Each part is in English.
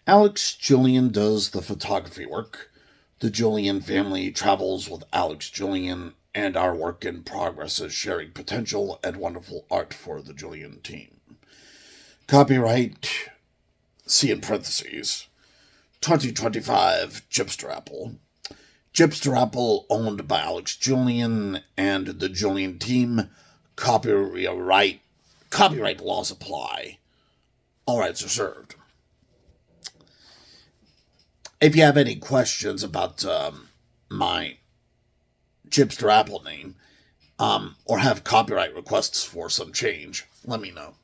Alex Julian does the photography work. The Julian family travels with Alex Julian, and our work in progress is sharing potential and wonderful art for the Julian team. Copyright, see in parentheses, 2025 Gypster Apple. Gypster Apple owned by Alex Julian and the Julian team. Copyright laws apply. All rights reserved. If you have any questions about my Gypster Apple name, or have copyright requests for some change, let me know.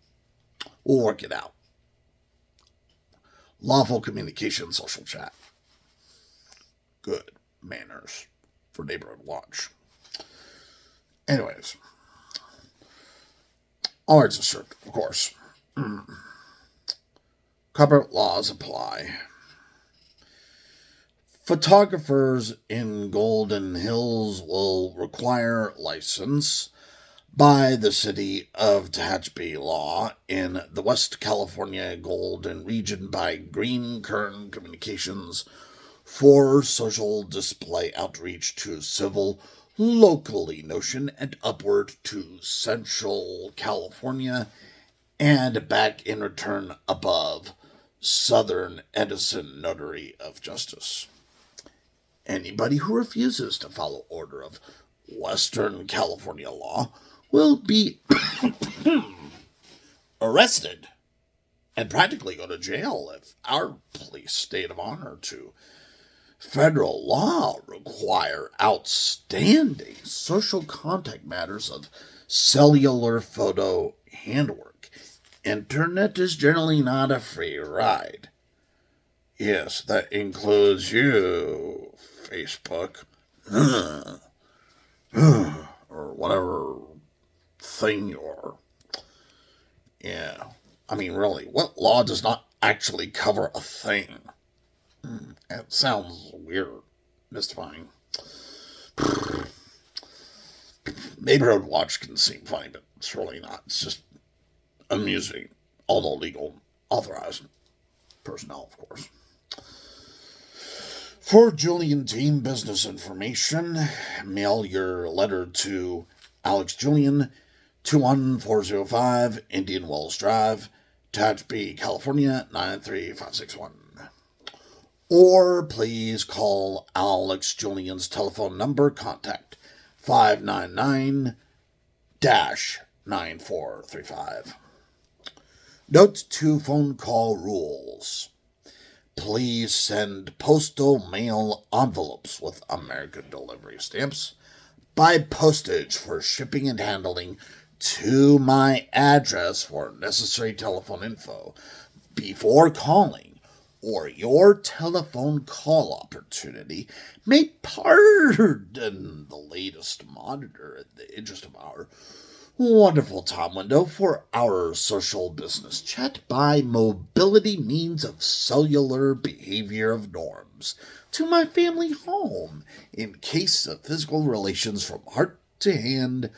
We'll work it out. Lawful communication social chat. Good manners for Neighborhood Watch. Anyways. All rights reserved, of course. Copyright laws apply. Photographers in Golden Hills will require license by the City of Tehachapi law in the West California Golden region by Green Kern Communications for social display outreach to civil, locally notion and upward to Central California and back in return above Southern Edison Notary of Justice. Anybody who refuses to follow order of Western California law will be arrested and practically go to jail if our police state of honor to federal law require outstanding social contact matters of cellular photo handwork. Internet is generally not a free ride. Yes, that includes you, Facebook, or whatever thing you're. Yeah, I mean, really, what law does not actually cover a thing? That sounds weird, mystifying. Neighborhood Watch can seem funny, but it's really not. It's just amusing, although legal, authorized personnel, of course. For Julian Team business information, mail your letter to Alex Julian, 21405 Indian Wells Drive, Tehachapi, California, 93561. Or please call Alex Julian's telephone number, contact 599-9435. Note 2 phone call rules. Please send postal mail envelopes with American delivery stamps by postage for shipping and handling to my address for necessary telephone info before calling, or your telephone call opportunity may pardon the latest monitor in the interest of our wonderful time window for our social business chat by mobility means of cellular behavior of norms to my family home in case of physical relations from heart to hand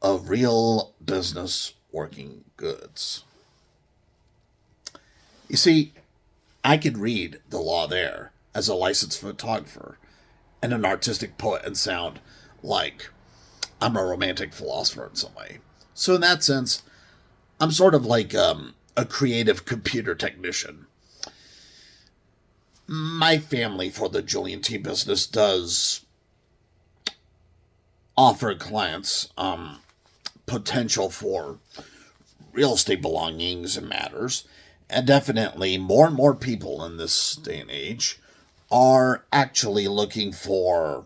of real business working goods. You see, I could read the law there as a licensed photographer and an artistic poet and sound like I'm a romantic philosopher in some way. So in that sense, I'm sort of like a creative computer technician. My family for the Julian Team business does offer clients potential for real estate belongings and matters. And definitely more and more people in this day and age are actually looking for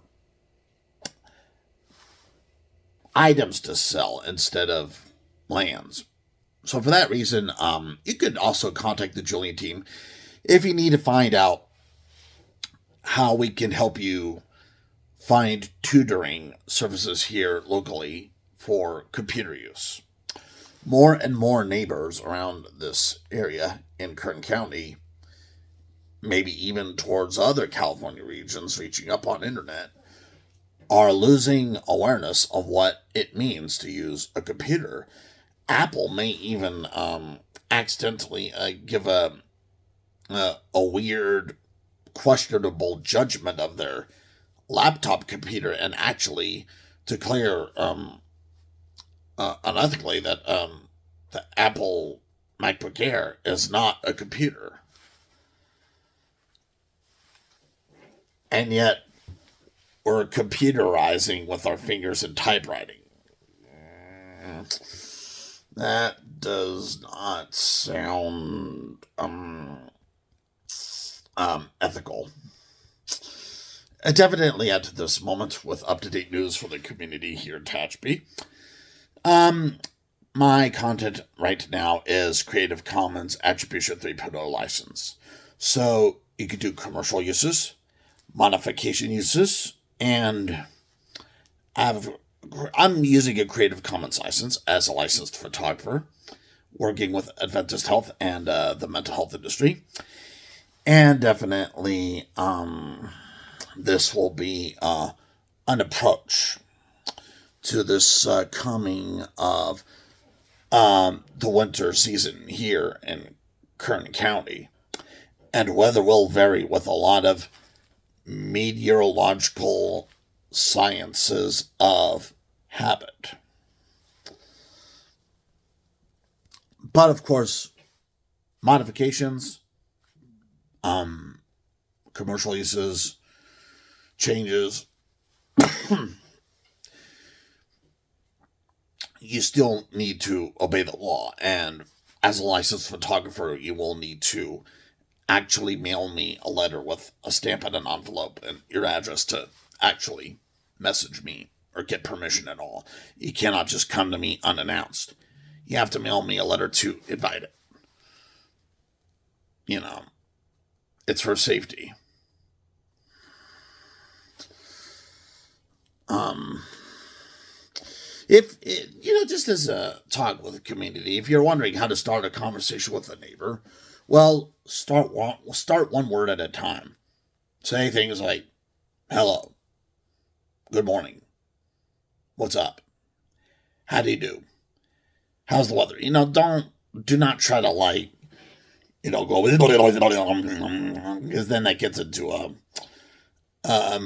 items to sell instead of lands. So for that reason, you could also contact the Julian Team if you need to find out how we can help you find tutoring services here locally for computer use. More and more neighbors around this area in Kern County, maybe even towards other California regions reaching up on internet, are losing awareness of what it means to use a computer. Apple may even accidentally give a a weird, questionable judgment of their laptop computer and actually declare unethically that the Apple MacBook Air is not a computer. And yet, we're computerizing with our fingers and typewriting. That does not sound ethical. And definitely at this moment, with up-to-date news for the community here at Tatchby. My content right now is Creative Commons Attribution 3.0 license. So you could do commercial uses, modification uses, and I'm using a Creative Commons license as a licensed photographer, working with Adventist Health and the mental health industry. And definitely, this will be an approach to this coming of the winter season here in Kern County. And weather will vary with a lot of meteorological sciences of habit. But of course, modifications, commercial uses, changes, you still need to obey the law. And as a licensed photographer, you will need to actually mail me a letter with a stamp and an envelope and your address to actually message me or get permission at all. You cannot just come to me unannounced. You have to mail me a letter to invite it. You know, it's for safety. Just as a talk with the community, if you're wondering how to start a conversation with a neighbor, well, start one word at a time. Say things like, hello, good morning, what's up, how do you do, how's the weather? Do not try to go, because then that gets into a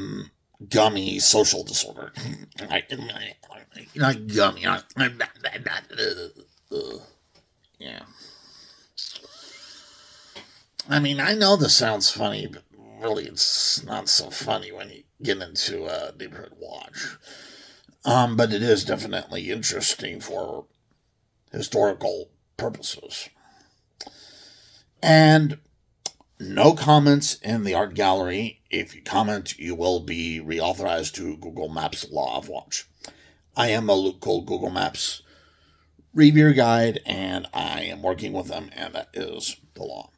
gummy social disorder. Gummy. Yeah. I mean, I know this sounds funny, but really it's not so funny when you get into a neighborhood watch. But it is definitely interesting for historical purposes. And no comments in the art gallery. If you comment, you will be reauthorized to Google Maps Law of Watch. I am a local Google Maps reviewer guide, and I am working with them, and that is the law.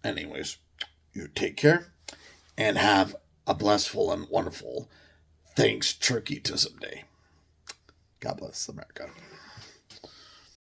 Anyways, you take care, and have a blissful and wonderful Thanks Turkeytism Day. God bless America.